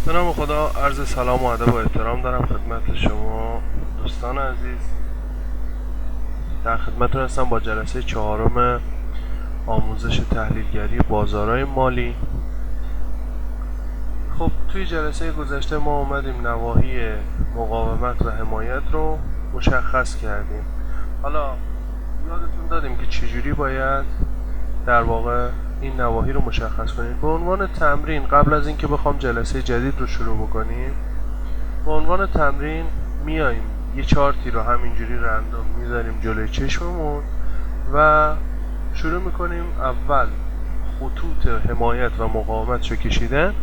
به نام خدا، عرض سلام و ادب و احترام دارم خدمت شما دوستان عزیز. در خدمتتون هستم با جلسه چهارم آموزش تحلیلگری بازارهای مالی. خب توی جلسه گذشته ما اومدیم نواحی مقاومت و حمایت رو مشخص کردیم. حالا یادتون دادیم که چجوری باید در واقع این نواحی رو مشخص کنیم. به عنوان تمرین قبل از اینکه بخوام جلسه جدید رو شروع بکنیم، به عنوان تمرین میایم یه چارتی رو همینجوری رندوم میذاریم جلوی چشممون و شروع میکنیم اول خطوط حمایت و مقاومت رو کشیدن.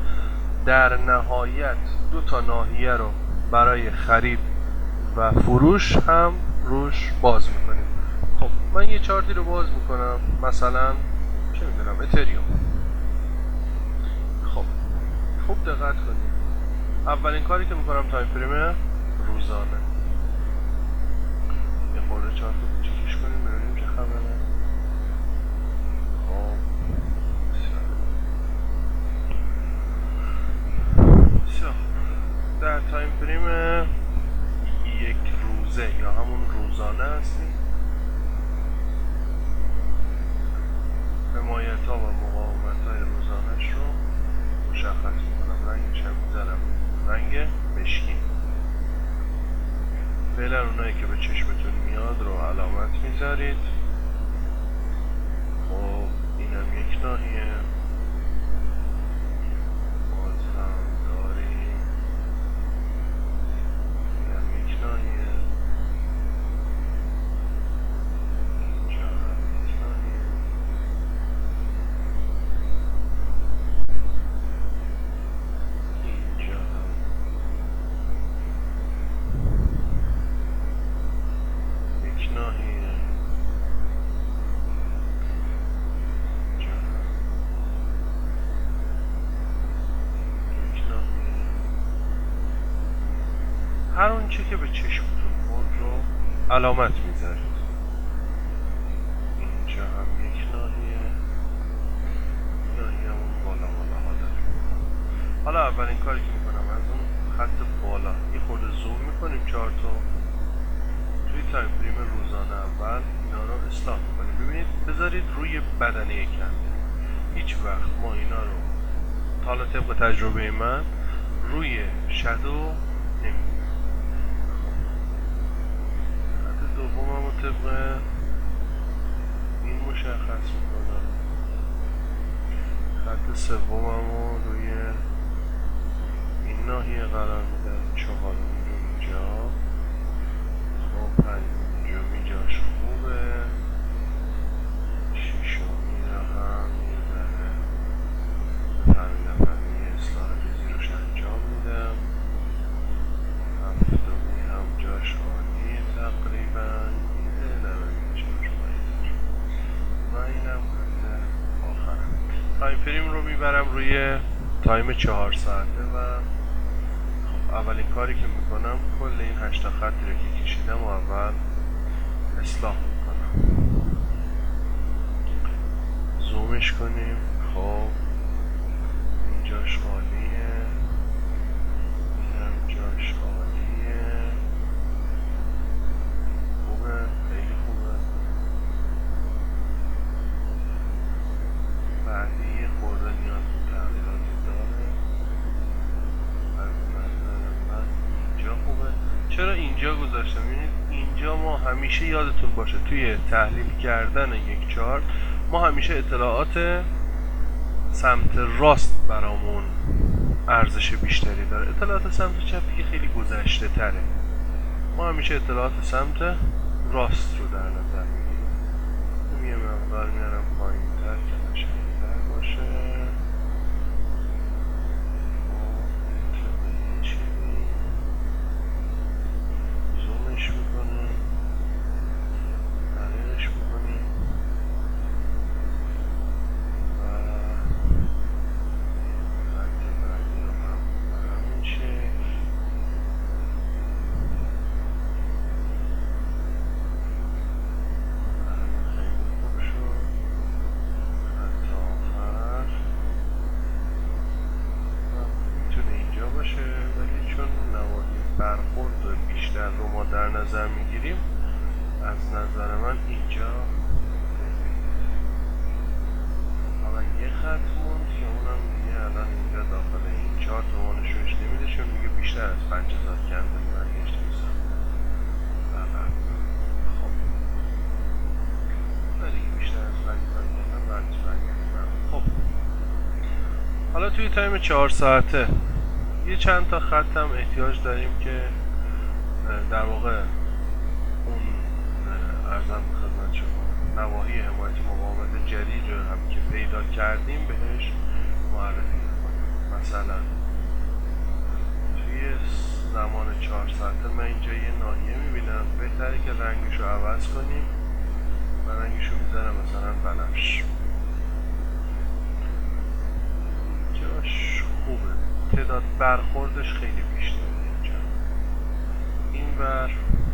در نهایت دو تا ناحیه رو برای خرید و فروش هم روش باز میکنیم. خب من یه چارتی رو باز میکنم، مثلا چه میدونم اتریوم. خب خوب دقت کنید، اولین کاری که میکنم تایم فریم روزانه. یه خورده چارت رو کوچیکش کنیم ببینیم چه خبره. خب بسیار در تایم فریم یک روزه یا همون روزانه هستیم. حمایت ها و مقاومت های روزانهش رو مشخص میکنم. رنگش هم میزنم رنگ مشکی. فعلا اونایی که به چشمتون میاد رو علامت میذارید. خب اینم یک ناحیه. باز هم داریم اینم یک ناحیه. اینجا هم یک ناحیه. اینجا هم یک ناحیه. اینجا هم یک ناحیه. هر اون چی که به چشمتون خورد رو علامت میذارید. اینجا هم یک ناحیه. ناحیه همون بالا ها داریم. حالا اولین کاری که میکنم از اون خط بالا یه خورده زوم میکنیم چارتو. توی تایم فریم روزانه اول اینا رو اصلاح میکنیم. ببینید بذارید روی بدنه کندل. هیچ وقت ما اینا رو حالا طبق تجربه من روی شادو نمیدیم. خط دومم رو طبق این مشخص میکنم. خط سومم رو روی این ناحیه قرار میدم. چهارمی رو اینجا. خب پنجمی جاش خوبه. ششمی رو هم یه ذره فهمیدم اصلاح ریزی روش انجام میدم. هفتمی هم جاش عالیه تقریبا. یه ذره جاش پایین‌تر. و اینم خط آخرم. تایم فریم رو میبرم روی تایم 4 ساعته و خب اولین کاری که میکنم کل این 8 خطی رو که کشیدم و اول اصلاح میکنم. زومش کنیم. خب اینجاش عالیه. اینم جاش عالیه. خوبه، خیلی خوبه. بعدی خورده نیاز به تغییراتی داره. از نظر من اینجا خوبه. چرا اینجا گذاشتم؟ ببینید اینجا ما همیشه یادتون باشه توی تحلیل کردن یک چارت ما همیشه اطلاعات سمت راست برامون ارزش بیشتری داره. اطلاعات سمت چپ دیگه خیلی گذشته تره. ما همیشه اطلاعات سمت راست رو در نظر میگیریم. یه مقدار میارم پایین تر که قشنگ‌تر باشه. زومش میکنیم. تغییرش میکنیم و خط بعدی رو هم همین شکل. خیلی خوب شد. خط آخر برخورد بیشتر رو ما در نظر میگیریم، از نظر من اینجا حالا یه خط موند که اونم دیگه الان اینجا داخل این چارت تومانشونش نمیده، چون میگه بیشتر از 5000 کندل برگشت میسن. خب دیگه بیشتر از 5000 کندل برگشت. خب حالا توی تایم 4 ساعته یه چند تا خط هم احتیاج داریم که در واقع اون ارزم خدمت شما نواحی حمایت مقاومت جدید رو هم که پیدا کردیم بهش معرفی کنیم. مثلا توی زمان 4 ساعته من اینجا یه ناحیه میبینم، بهتره که رنگش رو عوض کنیم و رنگش رو میزنم مثلا بنفش. جاش خوبه، تعداد برخوردش خیلی بیشتره اینجا، اینور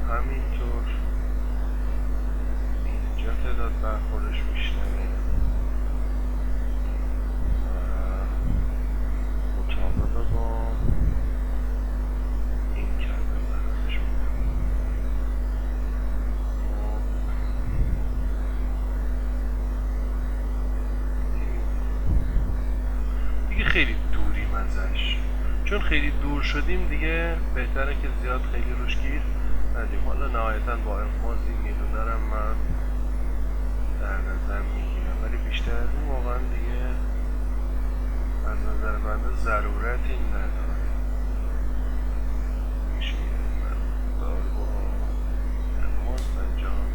همینطور، اینجا تعداد برخوردش بیشتره مطابق با این کرده برازش دیگه خیلی دوریم ازش، چون خیلی دور شدیم دیگه بهتره که زیاد خیلی روش گیر ندیم. حالا نهایتا با انقاذ این نیرو دارم من در نظر میگیرم، ولی بیشتر از این واقعا دیگه از نظر بنده ضرورتی نداره. میشه من دار با انقاذ انجام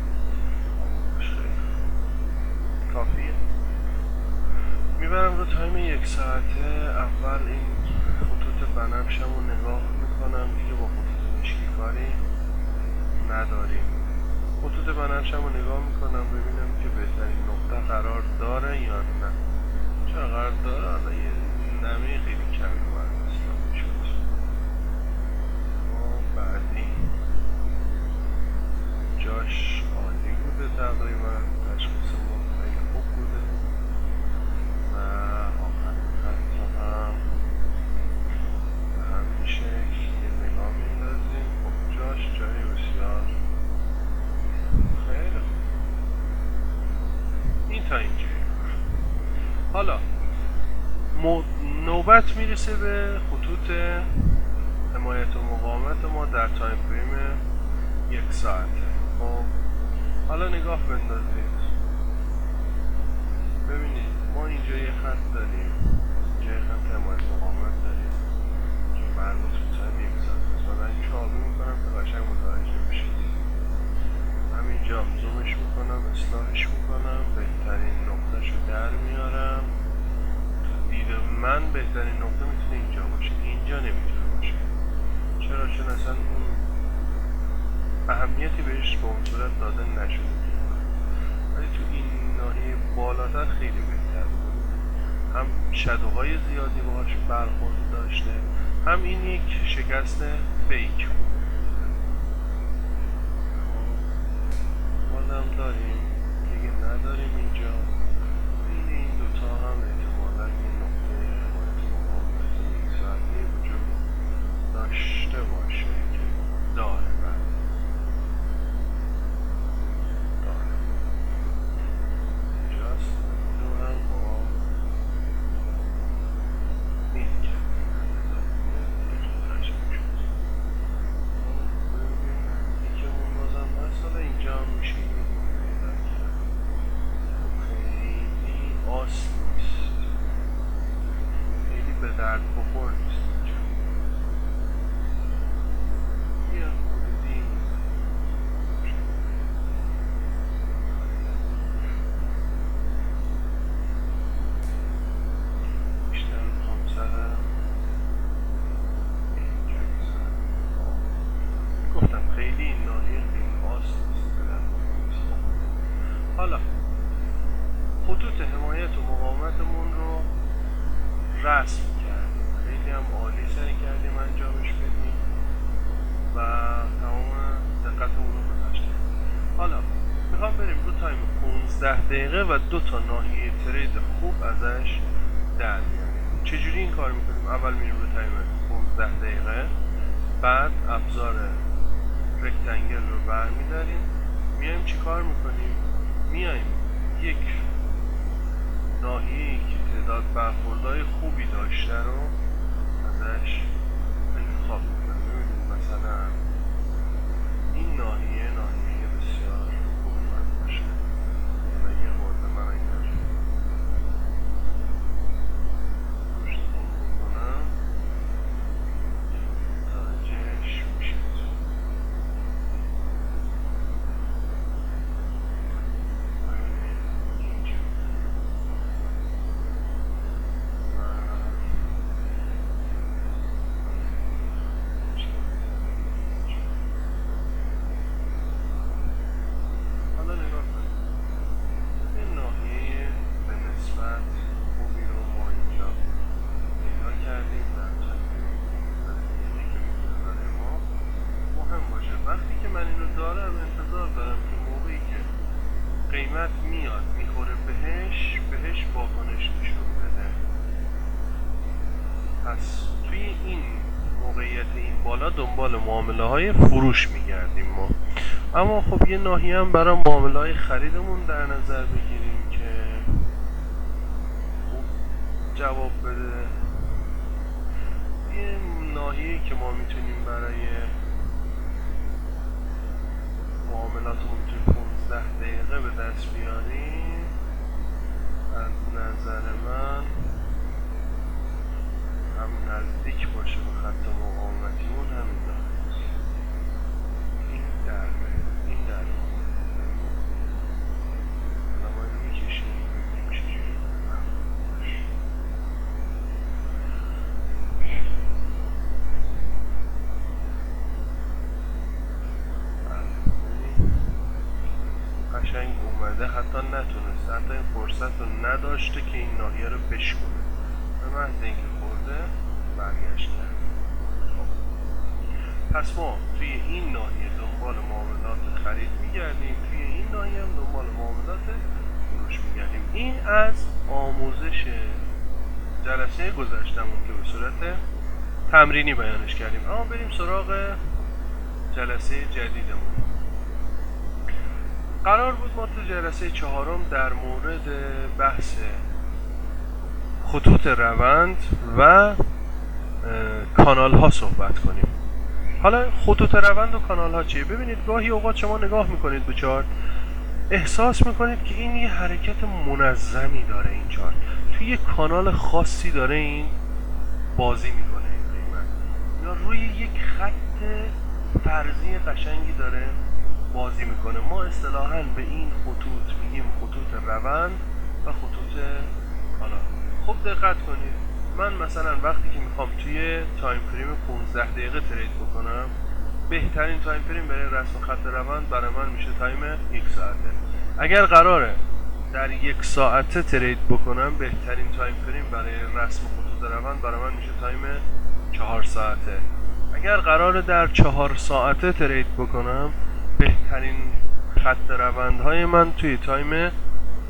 خیلی کافیه. میبرم رو تایم 1 ساعته. اول این خطوط بنفشم رو نگاه میکنم، دیگه با خطوط مشکی کاری نداریم. خطوط بنفشم رو نگاه میکنم ببینم که بهترین نقطه قرار داره یا نه. چرا قرار داره؟ حالا یه نمه خیلی کمی باید اصلا میشود. بعدی جاش عالی بوده، تقریبا تشخیصمون خیلی خوب بوده و آخرین خط هم به همین شکل یه نگاه میندازیم. خب جاش جای بسیار خیلی خوب. این تا اینجا. حالا نوبت میرسه به خطوط حمایت و مقاومت ما در تایم فریم 1 ساعته. خب حالا نگاه بندازید ببینید ما اینجا یه خط داریم، اینجا یه خط حمایت مقاومت داریم که مربوط به تایم 1 ساعت است. من اینجا آبی میکنم که قشنگ متوجه بشید. همینجا هم زومش میکنم، اصلاحش میکنم، بهترین نقطهشو در میارم. دید من بهترین نقطه میتونه اینجا باشه، اینجا نمیتونه باشه. چرا؟ چون اصلا اون اهمیتی بهش به اون صورت داده نشده، ولی تو این ناحیه بالاتر خیلی بهتر بود. هم شادوهای زیادی باهاش برخورد داشته، هم این یک شکست فیک بود. بازم داریم دیگه نداریم اینجا. این دوتا هم احتمالا یه نقطه حمایت مقاومت 1 ساعتی وجود داشته باشه که داره. اینجاست اینو هم با این یکمون بازم هست. حالا اینجا هم میشه این رو پیدا کرد. خیلی آس نیست، خیلی به درد بخور نیست اینجا. یه خودی بیشتر میخوام سرم اینجا بزنم. گفتم خیلی این ناحیه خیلی آس نیست، به درد بخور نیست. حالا خطوط حمایت و مقاومتمون رو رسم کردیم، خیلی هم عالی سعی کردیم انجامش بدیم و تمام دقتمون رو گذاشتیم. حالا میخوام بریم رو تایم 15 دقیقه و 2 تا ناحیه ترید خوب ازش در میاریم. چجوری این کار میکنیم؟ اول میریم رو تایم 15 دقیقه، بعد ابزار رکتنگل رو برمیداریم، میایم چی کار میکنیم؟ میایم یک ناحیه‌ای که تعداد برخوردهای خوبی داشته رو ازش انتخاب میکنیم. ببینید مثلا این ناحیه بسیار خوبی باید باشه. حالا یه خورده من اگر روش زوم بکنم متوجهش میشید. حالا نگاه کنید، این ناحیه به نسبت خوبی رو ما اینجا پیدا کردیم در چندین دقیقه که میتونه برای ما مهم باشه. وقتی که من اینو دارم انتظار دارم که موقعی که قیمت میاد میخوره بهش واکنش نشون بده. پس توی این موقعیت این بالا دنبال معامله های فروش میگردیم ما. اما خب یه ناحیه هم برای معامله های خریدمون در نظر بگیریم که خوب جواب بده. یه ناحیه‌ای که ما میتونیم برای معاملاتمون توی 15 دقیقه به دست بیاریم، از نظر من هم نزدیک باشه به خط مقاومتیمون همین داره. این در حالا ما اینو میکشیم ببینیم چجوری قشنگ اومده، حتی نتونسته، حتی این فرصت رو نداشته که این ناحیه رو بشکنه، به محض اینکه خورده برگشت کرد. پس ما توی این ناحیه دنبال معاملات خرید میگردیم، توی این ناحیه هم دنبال معاملات فروش میگردیم. این از آموزش جلسه گذشتمون که به صورت تمرینی بیانش کردیم. اما بریم سراغ جلسه جدیدمون. قرار بود ما تو جلسه چهارم در مورد بحث خطوط روند و کانال ها صحبت کنیم. حالا خطوط روند و کانال ها چیه؟ ببینید گاهی اوقات شما نگاه میکنید به چارت، احساس میکنید که این یه حرکت منظمی داره، این چارت توی یه کانال خاصی داره این بازی میکنه، این قیمت یا روی یک خط فرضی قشنگی داره بازی میکنه. ما اصطلاحاً به این خطوط میگیم خطوط روند و خطوط کانال. خب دقت کنید، من مثلا وقتی که میخوام توی تایم فریم 15 دقیقه ترید بکنم، بهترین تایم فریم برای رسم خط روند برای من میشه تایم 1 ساعته. اگر قراره در 1 ساعته ترید بکنم، بهترین تایم فریم برای رسم خطوط روند برای من میشه تایم 4 ساعته. اگر قراره در 4 ساعته ترید بکنم، بهترین خط روندهای من توی تایم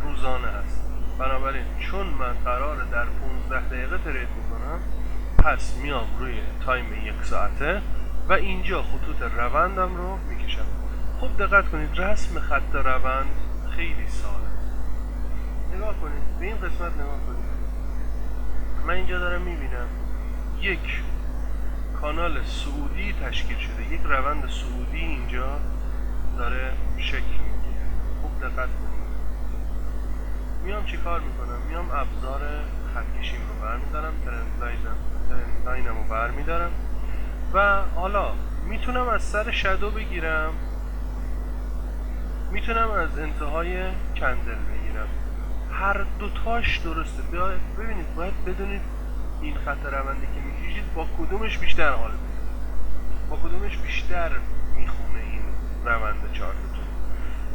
روزانه هست. بنابراین چون من قراره در 15 دقیقه ترید بکنم، پس میام روی تایم 1 ساعته و اینجا خطوط روندم رو میکشم. خب دقت کنید، رسم خط روند خیلی ساده. نگاه کنید به این قسمت، نگاه کنید، من اینجا دارم میبینم یک کانال صعودی تشکیل شده، یک روند صعودی اینجا داره شکل میگیره. خوب دقت کنید، میام چی کار میکنم؟ میام ابزار خط کشیم رو برمیدارم، ترند لاینم رو برمیدارم و حالا میتونم از سر شادو بگیرم، میتونم از انتهای کندل بگیرم. هر دوتاش درسته. ببینید، باید بدونید این خط روندی که میکشید با کدومش بیشتر حال میده، با کدومش بیشتر میخونه این روند چارتتون.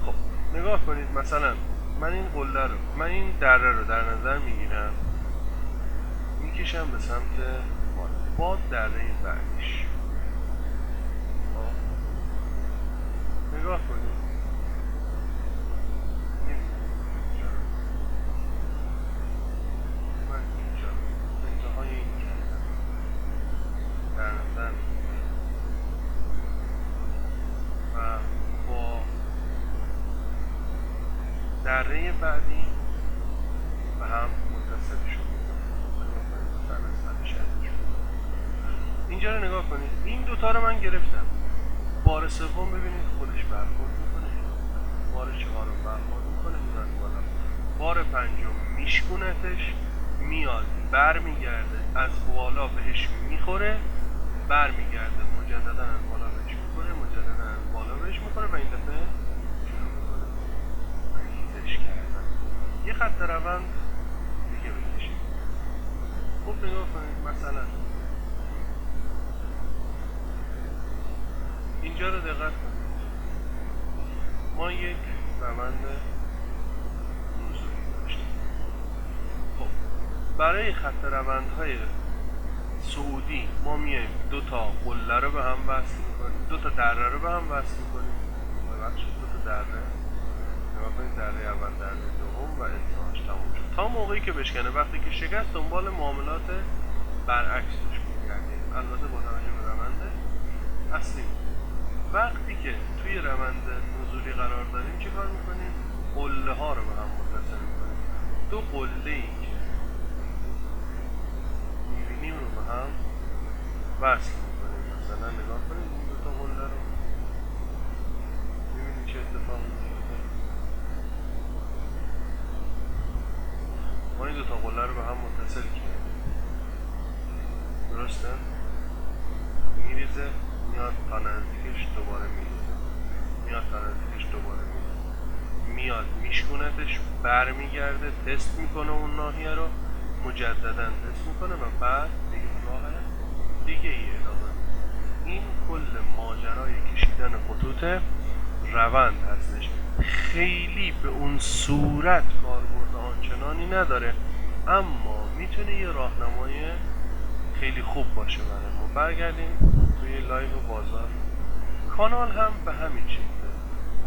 خب نگاه کنید، مثلا من این قله رو، من این دره رو در نظر میگیرم، میکشم به سمت با دره بعدیش. نگاه کنید، من اینجا انتهای این کندم در نظر میگیرم، بعدی به هم متصل شد. اینجا رو نگاه کنید، این دوتا رو من گرفتم. بار سوم ببینید خودش برخورد میکنه، بار چهارم برخورد میکنه میاد بالا، بار پنجم میشکونتش میاد برمیگرده از بالا بهش میخوره، برمیگرده مجددا از بالا بهش میخوره، مجددا از بالا بهش میخوره و این دفعه شروع میکنه ریزش کردن. یه خط روند دیگه بکشید. خوب نگاه کنید، مثلا اینجا رو دقت کنید، ما یک روند نزولی داشتیم. خب برای خط روندهای صعودی ما میایم دو تا قله رو به هم وصل میکنیم، دو تا دره رو به هم وصل میکنیم، ببخشید دو تا دره، نگاه کنید دره اول دره دوم و انتهاش تموم شد. تا موقعی که بشکنه، وقتی که شکست دنبال معاملات برعکس توش میگردیم، البته با توجه به روند اصلی. وقتی که توی روند نزولی قرار داریم چه کار میکنیم؟ قله ها رو به هم متصل میکنیم. دو قله ای که میبینیم رو به هم وصل میکنیم. مثلا نگاه کنیم این دو تا قله رو، میبینید چه اتفاقی میفته. ما این دو تا قله رو به هم متصل کردیم، درسته؟ میریزه میاد تا نزدیکش دوباره میریزه، میاد تا نزدیکش دوباره میریزه، میاد میشکونتش برمیگرده تست میکنه اون ناحیه رو، مجددا تست میکنه و بعد دیگه راه دیگه ای ادامه. این کل ماجرای کشیدن خطوط روند هستش. خیلی به اون صورت کاربرد آنچنانی نداره، اما میتونه یه راهنمای خیلی خوب باشه برای ما. برگردیم توی لایو بازار. کانال هم به همین شکله،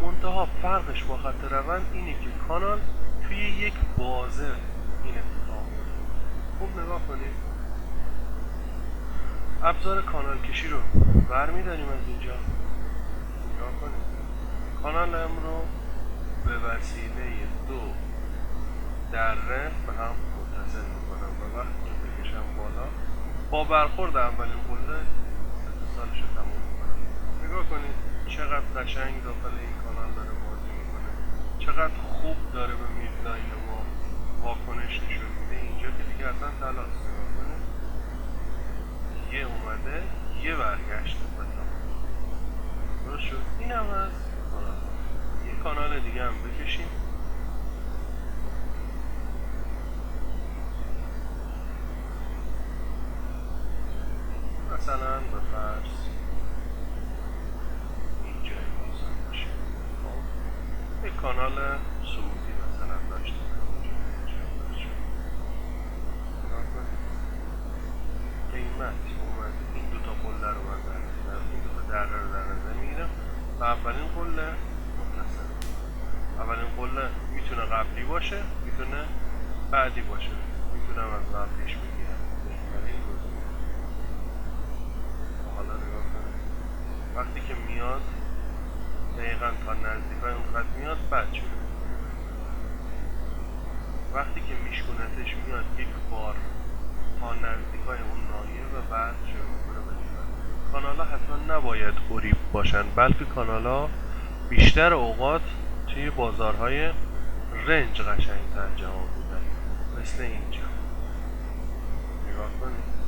منتها فرقش با خط روند اینه که کانال توی یک بازه این اتفاق میفته. خوب نگاه کنید، ابزار کانال کشی رو برمیداریم از اینجا، نگاه کنید، کانالم رو به وسیله دو دره به هم متصل میکنم و وقتی که بکشم بالا با برخورد اولین قله اتصالش رو تموم میکنم. نگاه کنید چقدر قشنگ داخل این کانال داره بازی میکنه، چقدر خوب داره به میدلاین ما واکنش نشون میده. اینجا که دیگه اصلا تلاست، نگاه کنید یه اومده یه برگشت بتا درست شد. این هم از کانال. یه کانال دیگه هم بکشیم، مثلا به فرض اینجا بازم باشه. خب یک کانال صعودی مثلا داشتیم قیمت اومده این دوتا قله رو من در نظر، این دوتا دره رو در نظر میگیرم و اولین قله متصل. اولین قله میتونه قبلی باشه، میتونه بعدی باشه، میتونم از قبلیش بگیرم، بهترین گزینه. حالا نگاه کنید وقتی که میاد دقیقا تا نزدیکای اون خط میاد، بعد شروع میکنه. وقتی که میشکونتش میاد یک بار تا نزدیکای اون ناحیه و بعد شروع میکنه به ریختن. کانالا حتما نباید قریب باشن، بلکه کانالا بیشتر اوقات توی بازارهای رنج قشنگتر جواب میدن، مثل اینجا. نگاه کنید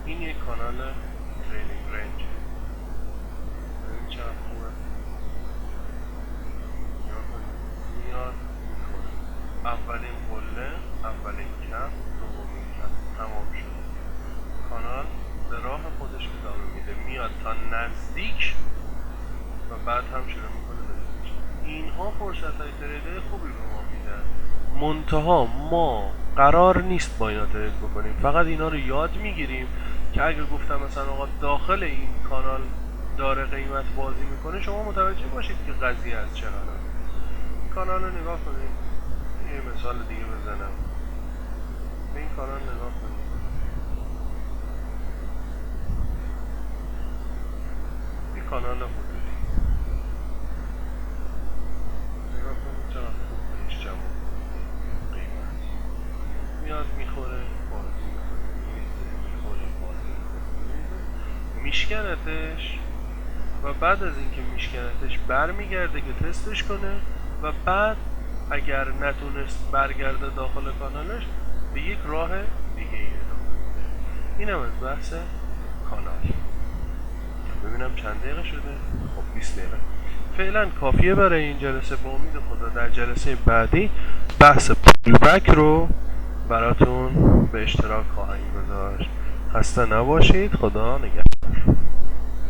این یک کانال تریلینگ رنج، این چقدر خوبه. میاد میکنه اولین قله، اولین کف، دومین کف، تمام شد. کانال به راه خودش ادامه میده، میاد تا نزدیک و بعد هم شروع میکنه بزنش. اینها فرصت های تریده خوبی به ما میدن، منتها ما قرار نیست با اینا ترید بکنیم، فقط اینا رو یاد میگیریم که اگه گفتم مثلا آقا داخل این کانال داره قیمت بازی میکنه، شما متوجه باشید که قضیه از چه قراره. کانال رو نگاه کنید، یه مثال دیگه بزنم، به این کانال نگاه کنید، کانال حضوری. نگاه کنید چقدر خوب بهش جواب قیمت میاد میخوره بازی میکنه میریزه میخوره بازی میکنه میشکنتش و بعد از اینکه میشکنتش برمیگرده که تستش کنه و بعد اگر نتونست برگرده داخل کانالش به یک راه دیگه ادامه میده. اینم از بحث کانال. ببینم چند دقیقه شده. خب 20 دقیقه فعلا کافیه برای این جلسه. به امید خدا در جلسه بعدی بحث پولبک رو براتون به اشتراک خواهیم گذاشت. خسته نباشید. خدا نگهدار.